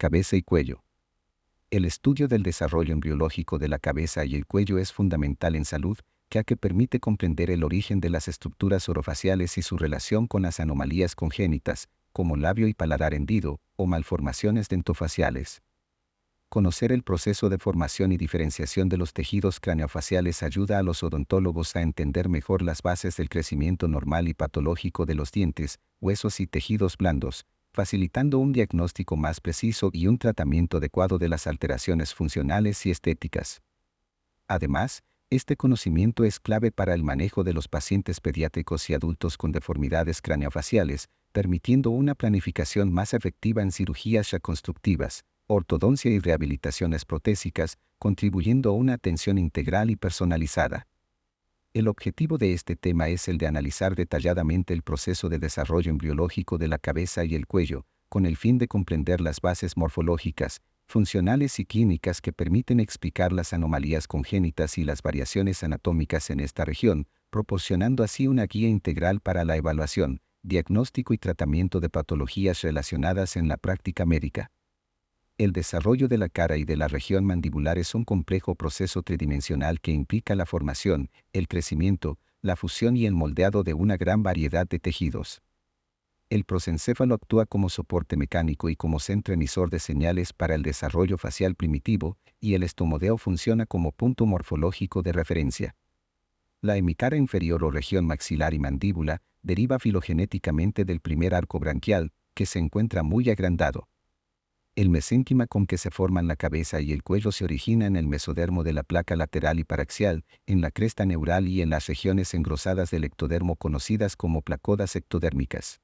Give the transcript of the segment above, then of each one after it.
Cabeza y cuello. El estudio del desarrollo embriológico de la cabeza y el cuello es fundamental en salud, ya que permite comprender el origen de las estructuras orofaciales y su relación con las anomalías congénitas, como labio y paladar hendido, o malformaciones dentofaciales. Conocer el proceso de formación y diferenciación de los tejidos craneofaciales ayuda a los odontólogos a entender mejor las bases del crecimiento normal y patológico de los dientes, huesos y tejidos blandos, facilitando un diagnóstico más preciso y un tratamiento adecuado de las alteraciones funcionales y estéticas. Además, este conocimiento es clave para el manejo de los pacientes pediátricos y adultos con deformidades craneofaciales, permitiendo una planificación más efectiva en cirugías reconstructivas, ortodoncia y rehabilitaciones protésicas, contribuyendo a una atención integral y personalizada. El objetivo de este tema es el de analizar detalladamente el proceso de desarrollo embriológico de la cabeza y el cuello, con el fin de comprender las bases morfológicas, funcionales y clínicas que permiten explicar las anomalías congénitas y las variaciones anatómicas en esta región, proporcionando así una guía integral para la evaluación, diagnóstico y tratamiento de patologías relacionadas en la práctica médica. El desarrollo de la cara y de la región mandibular es un complejo proceso tridimensional que implica la formación, el crecimiento, la fusión y el moldeado de una gran variedad de tejidos. El prosencéfalo actúa como soporte mecánico y como centro emisor de señales para el desarrollo facial primitivo, y el estomodeo funciona como punto morfológico de referencia. La hemicara inferior o región maxilar y mandíbula deriva filogenéticamente del primer arco branquial, que se encuentra muy agrandado. El mesénquima con que se forman la cabeza y el cuello se origina en el mesodermo de la placa lateral y paraxial, en la cresta neural y en las regiones engrosadas del ectodermo conocidas como placodas ectodérmicas.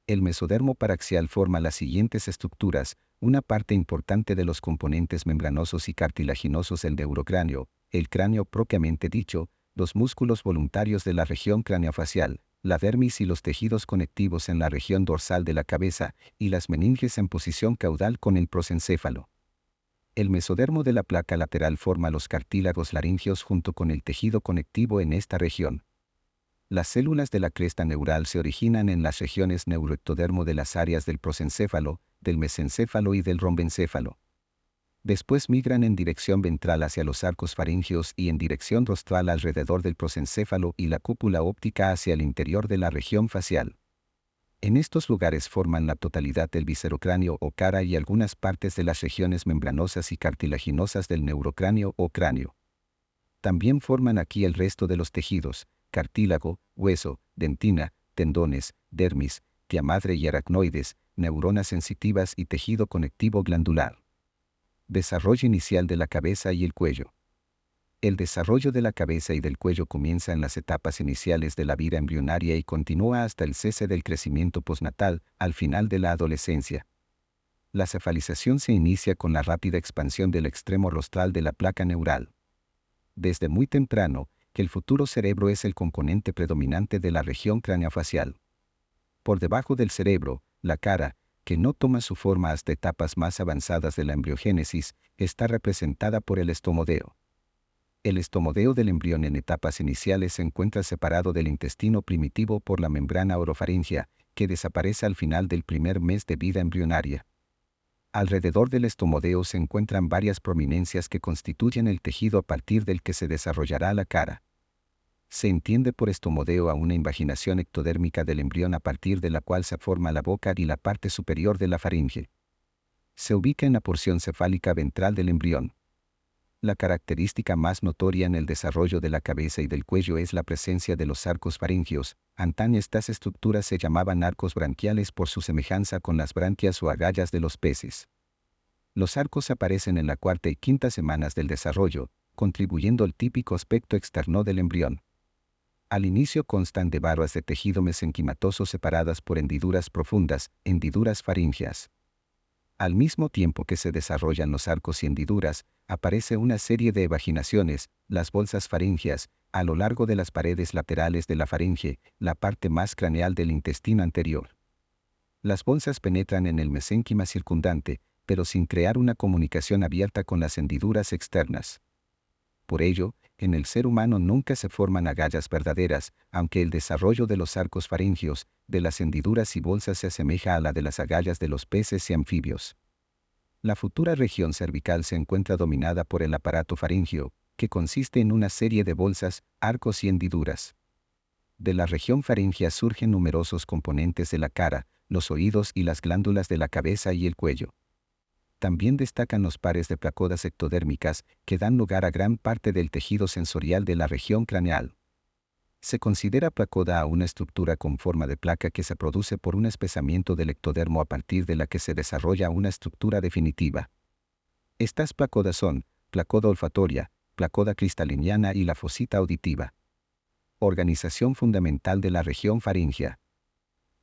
El mesodermo paraxial forma las siguientes estructuras: una parte importante de los componentes membranosos y cartilaginosos del neurocráneo, el cráneo propiamente dicho, los músculos voluntarios de la región craneofacial, la dermis y los tejidos conectivos en la región dorsal de la cabeza, y las meninges en posición caudal con el prosencéfalo. El mesodermo de la placa lateral forma los cartílagos laringeos junto con el tejido conectivo en esta región. Las células de la cresta neural se originan en las regiones neuroectodermo de las áreas del prosencéfalo, del mesencéfalo y del rombencéfalo. Después migran en dirección ventral hacia los arcos faríngeos y en dirección rostral alrededor del prosencéfalo y la cúpula óptica hacia el interior de la región facial. En estos lugares forman la totalidad del viscerocráneo o cara y algunas partes de las regiones membranosas y cartilaginosas del neurocráneo o cráneo. También forman aquí el resto de los tejidos: cartílago, hueso, dentina, tendones, dermis, tía madre y aracnoides, neuronas sensitivas y tejido conectivo glandular. Desarrollo inicial de la cabeza y el cuello. El desarrollo de la cabeza y del cuello comienza en las etapas iniciales de la vida embrionaria y continúa hasta el cese del crecimiento postnatal, al final de la adolescencia. La cefalización se inicia con la rápida expansión del extremo rostral de la placa neural. Desde muy temprano, el futuro cerebro es el componente predominante de la región craneofacial. Por debajo del cerebro, la cara, que no toma su forma hasta etapas más avanzadas de la embriogénesis, está representada por el estomodeo. El estomodeo del embrión en etapas iniciales se encuentra separado del intestino primitivo por la membrana orofaríngea, que desaparece al final del primer mes de vida embrionaria. Alrededor del estomodeo se encuentran varias prominencias que constituyen el tejido a partir del que se desarrollará la cara. Se entiende por estomodeo a una invaginación ectodérmica del embrión a partir de la cual se forma la boca y la parte superior de la faringe. Se ubica en la porción cefálica ventral del embrión. La característica más notoria en el desarrollo de la cabeza y del cuello es la presencia de los arcos faríngeos. Antaño estas estructuras se llamaban arcos branquiales por su semejanza con las branquias o agallas de los peces. Los arcos aparecen en la cuarta y quinta semanas del desarrollo, contribuyendo al típico aspecto externo del embrión. Al inicio constan de barras de tejido mesenquimatoso separadas por hendiduras profundas, hendiduras faríngeas. Al mismo tiempo que se desarrollan los arcos y hendiduras, aparece una serie de evaginaciones, las bolsas faríngeas, a lo largo de las paredes laterales de la faringe, la parte más craneal del intestino anterior. Las bolsas penetran en el mesénquima circundante, pero sin crear una comunicación abierta con las hendiduras externas. Por ello, en el ser humano nunca se forman agallas verdaderas, aunque el desarrollo de los arcos faríngeos, de las hendiduras y bolsas se asemeja a la de las agallas de los peces y anfibios. La futura región cervical se encuentra dominada por el aparato faríngeo, que consiste en una serie de bolsas, arcos y hendiduras. De la región faríngea surgen numerosos componentes de la cara, los oídos y las glándulas de la cabeza y el cuello. También destacan los pares de placodas ectodérmicas, que dan lugar a gran parte del tejido sensorial de la región craneal. Se considera placoda a una estructura con forma de placa que se produce por un espesamiento del ectodermo a partir de la que se desarrolla una estructura definitiva. Estas placodas son placoda olfatoria, placoda cristaliniana y la fosita auditiva. Organización fundamental de la región faríngea.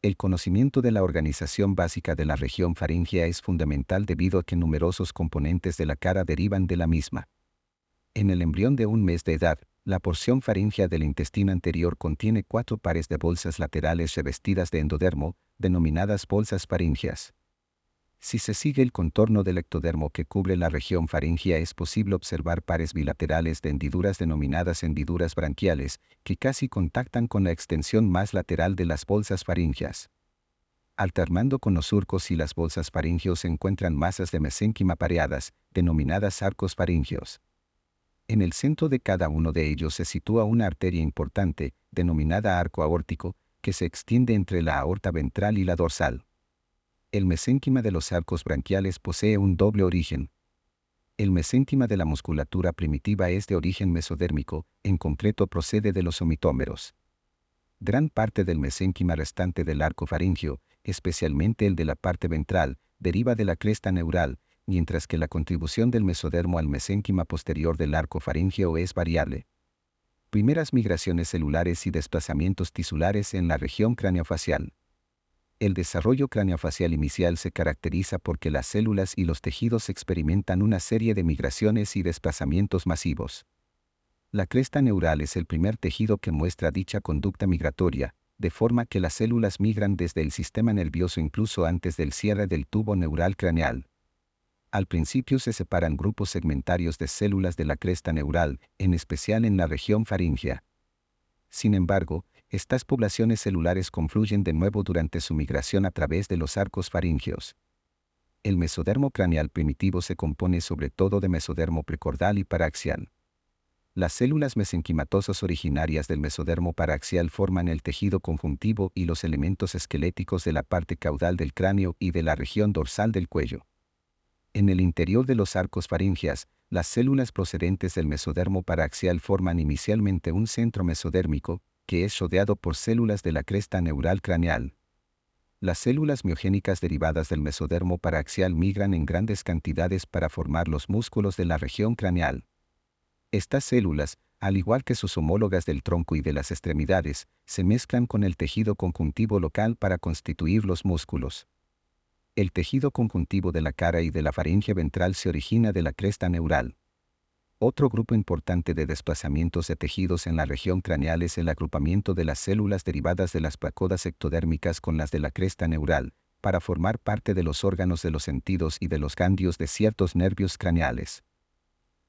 El conocimiento de la organización básica de la región faríngea es fundamental debido a que numerosos componentes de la cara derivan de la misma. En el embrión de un mes de edad, la porción faríngea del intestino anterior contiene 4 pares de bolsas laterales revestidas de endodermo, denominadas bolsas faríngeas. Si se sigue el contorno del ectodermo que cubre la región faríngea, es posible observar pares bilaterales de hendiduras denominadas hendiduras branquiales, que casi contactan con la extensión más lateral de las bolsas faríngeas. Alternando con los surcos y las bolsas faríngeos se encuentran masas de mesénquima pareadas, denominadas arcos faríngeos. En el centro de cada uno de ellos se sitúa una arteria importante, denominada arco aórtico, que se extiende entre la aorta ventral y la dorsal. El mesénquima de los arcos branquiales posee un doble origen. El mesénquima de la musculatura primitiva es de origen mesodérmico, en concreto procede de los omitómeros. Gran parte del mesénquima restante del arco faríngeo, especialmente el de la parte ventral, deriva de la cresta neural, mientras que la contribución del mesodermo al mesénquima posterior del arco faríngeo es variable. Primeras migraciones celulares y desplazamientos tisulares en la región craneofacial. El desarrollo craneofacial inicial se caracteriza porque las células y los tejidos experimentan una serie de migraciones y desplazamientos masivos. La cresta neural es el primer tejido que muestra dicha conducta migratoria, de forma que las células migran desde el sistema nervioso incluso antes del cierre del tubo neural craneal. Al principio se separan grupos segmentarios de células de la cresta neural, en especial en la región faríngea. Sin embargo, estas poblaciones celulares confluyen de nuevo durante su migración a través de los arcos faríngeos. El mesodermo craneal primitivo se compone sobre todo de mesodermo precordal y paraxial. Las células mesenquimatosas originarias del mesodermo paraxial forman el tejido conjuntivo y los elementos esqueléticos de la parte caudal del cráneo y de la región dorsal del cuello. En el interior de los arcos faríngeas, las células procedentes del mesodermo paraxial forman inicialmente un centro mesodérmico, que es rodeado por células de la cresta neural craneal. Las células miogénicas derivadas del mesodermo paraxial migran en grandes cantidades para formar los músculos de la región craneal. Estas células, al igual que sus homólogas del tronco y de las extremidades, se mezclan con el tejido conjuntivo local para constituir los músculos. El tejido conjuntivo de la cara y de la faringe ventral se origina de la cresta neural. Otro grupo importante de desplazamientos de tejidos en la región craneal es el agrupamiento de las células derivadas de las placodas ectodérmicas con las de la cresta neural, para formar parte de los órganos de los sentidos y de los ganglios de ciertos nervios craneales.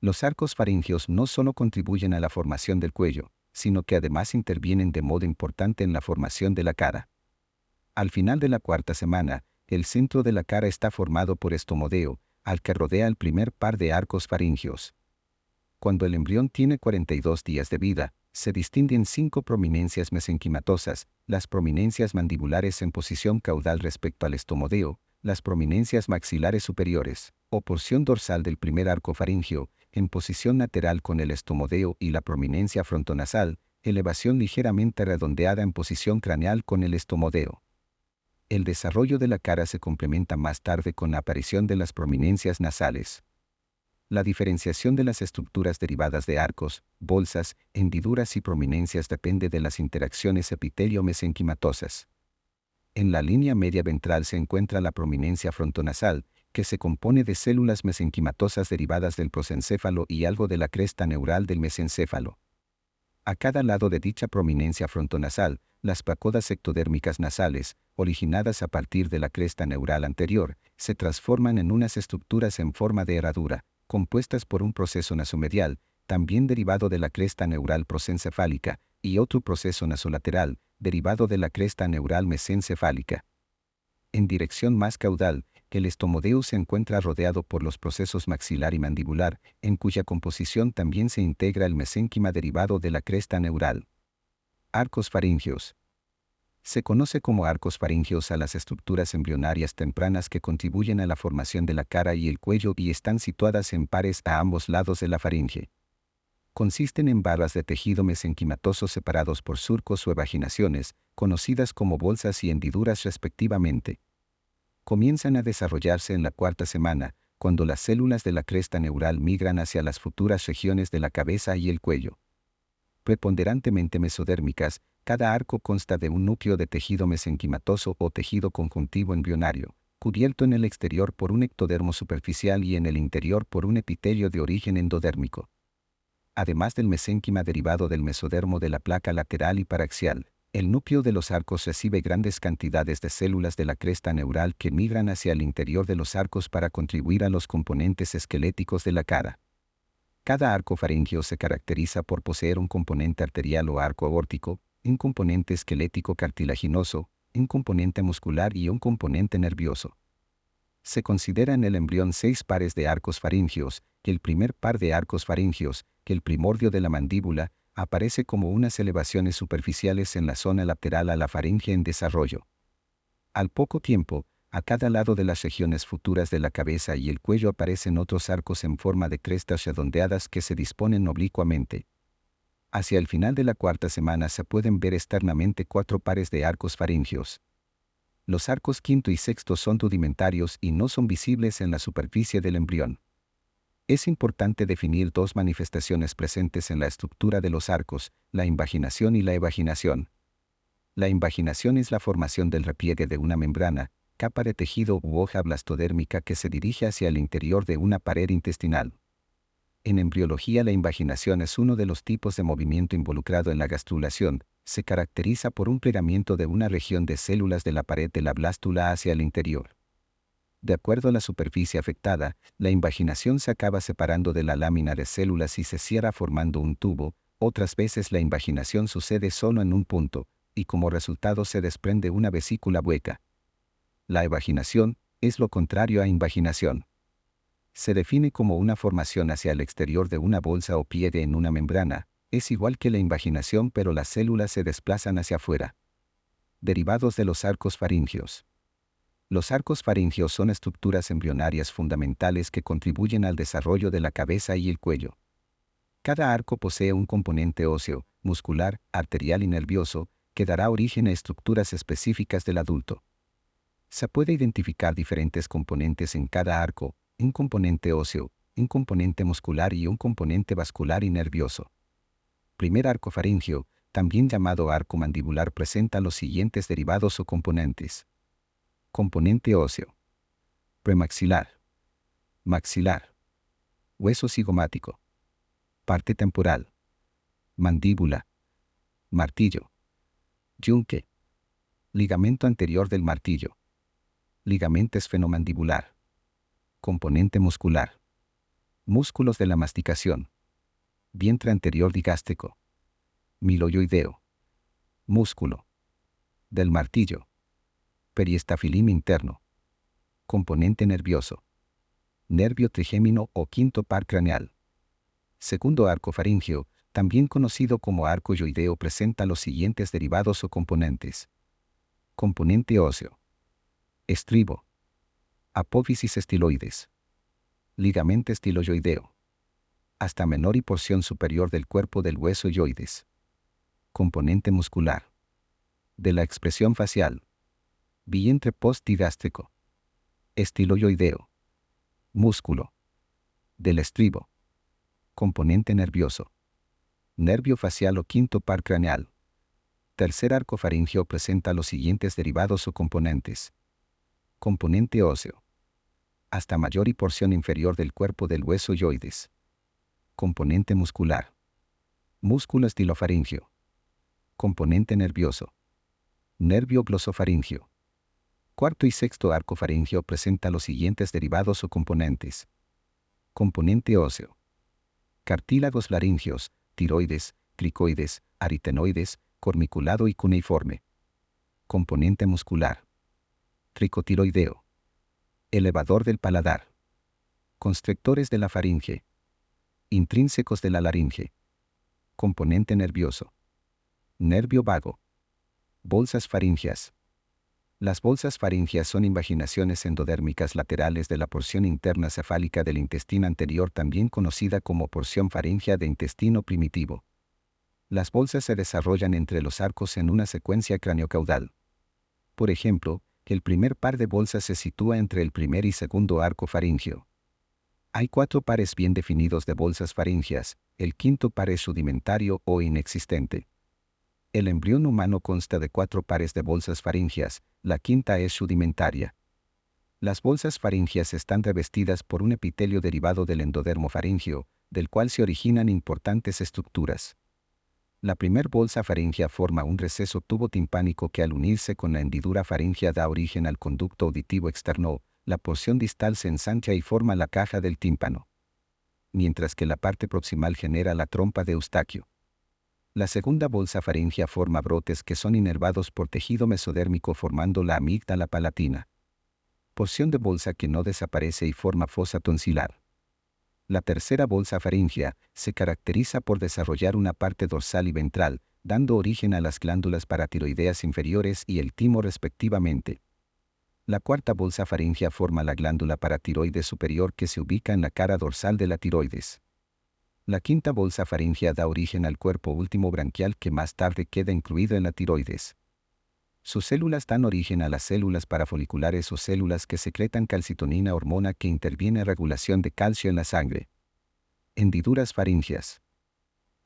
Los arcos faríngeos no solo contribuyen a la formación del cuello, sino que además intervienen de modo importante en la formación de la cara. Al final de la cuarta semana, el centro de la cara está formado por estomodeo, al que rodea el primer par de arcos faríngeos. Cuando el embrión tiene 42 días de vida, se distinguen 5 prominencias mesenquimatosas, las prominencias mandibulares en posición caudal respecto al estomodeo, las prominencias maxilares superiores, o porción dorsal del primer arco faríngeo, en posición lateral con el estomodeo y la prominencia frontonasal, elevación ligeramente redondeada en posición craneal con el estomodeo. El desarrollo de la cara se complementa más tarde con la aparición de las prominencias nasales. La diferenciación de las estructuras derivadas de arcos, bolsas, hendiduras y prominencias depende de las interacciones epitelio-mesenquimatosas. En la línea media ventral se encuentra la prominencia frontonasal, que se compone de células mesenquimatosas derivadas del prosencéfalo y algo de la cresta neural del mesencéfalo. A cada lado de dicha prominencia frontonasal, las placodas ectodérmicas nasales, originadas a partir de la cresta neural anterior, se transforman en unas estructuras en forma de herradura, compuestas por un proceso nasomedial, también derivado de la cresta neural prosencefálica, y otro proceso nasolateral, derivado de la cresta neural mesencefálica. En dirección más caudal, El estomodeus se encuentra rodeado por los procesos maxilar y mandibular, en cuya composición también se integra el mesénquima derivado de la cresta neural. Arcos faríngeos. Se conoce como arcos faríngeos a las estructuras embrionarias tempranas que contribuyen a la formación de la cara y el cuello y están situadas en pares a ambos lados de la faringe. Consisten en barras de tejido mesenquimatoso separados por surcos o evaginaciones, conocidas como bolsas y hendiduras respectivamente. Comienzan a desarrollarse en la cuarta semana, cuando las células de la cresta neural migran hacia las futuras regiones de la cabeza y el cuello. Preponderantemente mesodérmicas, cada arco consta de un núcleo de tejido mesenquimatoso o tejido conjuntivo embrionario, cubierto en el exterior por un ectodermo superficial y en el interior por un epitelio de origen endodérmico. Además del mesénquima derivado del mesodermo de la placa lateral y paraxial, el núcleo de los arcos recibe grandes cantidades de células de la cresta neural que migran hacia el interior de los arcos para contribuir a los componentes esqueléticos de la cara. Cada arco faríngeo se caracteriza por poseer un componente arterial o arco aórtico, un componente esquelético cartilaginoso, un componente muscular y un componente nervioso. Se considera en el embrión 6 pares de arcos faríngeos, y el primer par de arcos faríngeos, que el primordio de la mandíbula, aparece como unas elevaciones superficiales en la zona lateral a la faringe en desarrollo. Al poco tiempo, a cada lado de las regiones futuras de la cabeza y el cuello aparecen otros arcos en forma de crestas redondeadas que se disponen oblicuamente. Hacia el final de la cuarta semana se pueden ver externamente 4 pares de arcos faríngeos. Los arcos quinto y sexto son rudimentarios y no son visibles en la superficie del embrión. Es importante definir 2 manifestaciones presentes en la estructura de los arcos, la invaginación y la evaginación. La invaginación es la formación del repliegue de una membrana, capa de tejido u hoja blastodérmica que se dirige hacia el interior de una pared intestinal. En embriología la invaginación es uno de los tipos de movimiento involucrado en la gastrulación. Se caracteriza por un plegamiento de una región de células de la pared de la blástula hacia el interior. De acuerdo a la superficie afectada, la invaginación se acaba separando de la lámina de células y se cierra formando un tubo. Otras veces la invaginación sucede solo en un punto, y como resultado se desprende una vesícula hueca. La evaginación es lo contrario a invaginación. Se define como una formación hacia el exterior de una bolsa o pliegue en una membrana. Es igual que la invaginación, pero las células se desplazan hacia afuera. Derivados de los arcos faríngeos. Los arcos faríngeos son estructuras embrionarias fundamentales que contribuyen al desarrollo de la cabeza y el cuello. Cada arco posee un componente óseo, muscular, arterial y nervioso, que dará origen a estructuras específicas del adulto. Se puede identificar diferentes componentes en cada arco: un componente óseo, un componente muscular y un componente vascular y nervioso. Primer arco faríngeo, también llamado arco mandibular, presenta los siguientes derivados o componentes. Componente óseo. Premaxilar. Maxilar. Hueso cigomático. Parte temporal. Mandíbula. Martillo. Yunque. Ligamento anterior del martillo. Ligamento esfenomandibular. Componente muscular. Músculos de la masticación. Vientre anterior digástrico. Miloioideo. Músculo. Del martillo. Periestafilim interno. Componente nervioso. Nervio trigémino o quinto par craneal. Segundo arco faríngeo, también conocido como arco yoideo, presenta los siguientes derivados o componentes. Componente óseo. Estribo. Apófisis estiloides. Ligamento estiloyoideo. Hasta menor y porción superior del cuerpo del hueso yoides. Componente muscular. De la expresión facial. Vientre postdigástrico. Estiloyoideo. Músculo. Del estribo. Componente nervioso. Nervio facial o quinto par craneal. Tercer arco faríngeo presenta los siguientes derivados o componentes. Componente óseo. Hasta mayor y porción inferior del cuerpo del hueso yoides. Componente muscular. Músculo estilofaríngeo. Componente nervioso. Nervio glosofaríngeo. Cuarto y sexto arco faríngeo presenta los siguientes derivados o componentes. Componente óseo. Cartílagos laringeos, tiroides, cricoides, aritenoides, corniculado y cuneiforme. Componente muscular. Tricotiroideo. Elevador del paladar. Constrictores de la faringe. Intrínsecos de la laringe. Componente nervioso. Nervio vago. Bolsas faringeas. Las bolsas faringeas son invaginaciones endodérmicas laterales de la porción interna cefálica del intestino anterior, también conocida como porción faríngea de intestino primitivo. Las bolsas se desarrollan entre los arcos en una secuencia craniocaudal. Por ejemplo, el primer par de bolsas se sitúa entre el primer y segundo arco faríngeo. Hay 4 pares bien definidos de bolsas faringeas, el quinto par es rudimentario o inexistente. El embrión humano consta de 4 pares de bolsas faringeas, la quinta es rudimentaria. Las bolsas faringeas están revestidas por un epitelio derivado del endodermo faríngeo, del cual se originan importantes estructuras. La primer bolsa faríngea forma un receso tubo timpánico que al unirse con la hendidura faríngea da origen al conducto auditivo externo, la porción distal se ensancha y forma la caja del tímpano, mientras que la parte proximal genera la trompa de Eustaquio. La segunda bolsa faríngea forma brotes que son inervados por tejido mesodérmico formando la amígdala palatina. Porción de bolsa que no desaparece y forma fosa tonsilar. La tercera bolsa faríngea se caracteriza por desarrollar una parte dorsal y ventral, dando origen a las glándulas paratiroideas inferiores y el timo respectivamente. La cuarta bolsa faríngea forma la glándula paratiroide superior que se ubica en la cara dorsal de la tiroides. La quinta bolsa faríngea da origen al cuerpo último branquial que más tarde queda incluido en la tiroides. Sus células dan origen a las células parafoliculares o células que secretan calcitonina, hormona que interviene en regulación de calcio en la sangre. Hendiduras faríngeas.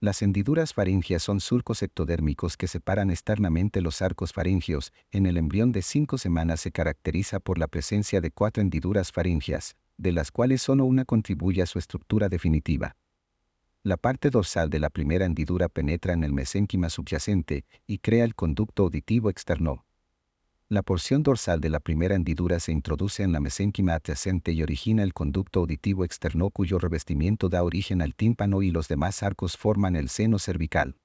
Las hendiduras faríngeas son surcos ectodérmicos que separan externamente los arcos faríngeos. En el embrión de 5 semanas se caracteriza por la presencia de 4 hendiduras faríngeas, de las cuales solo una contribuye a su estructura definitiva. La parte dorsal de la primera hendidura penetra en el mesénquima subyacente y crea el conducto auditivo externo. La porción dorsal de la primera hendidura se introduce en la mesénquima adyacente y origina el conducto auditivo externo cuyo revestimiento da origen al tímpano y los demás arcos forman el seno cervical.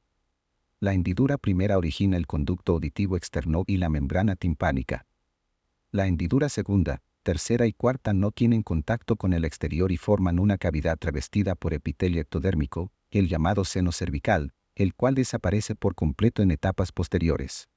La hendidura primera origina el conducto auditivo externo y la membrana timpánica. La hendidura segunda, tercera y cuarta no tienen contacto con el exterior y forman una cavidad revestida por epitelio ectodérmico, el llamado seno cervical, el cual desaparece por completo en etapas posteriores.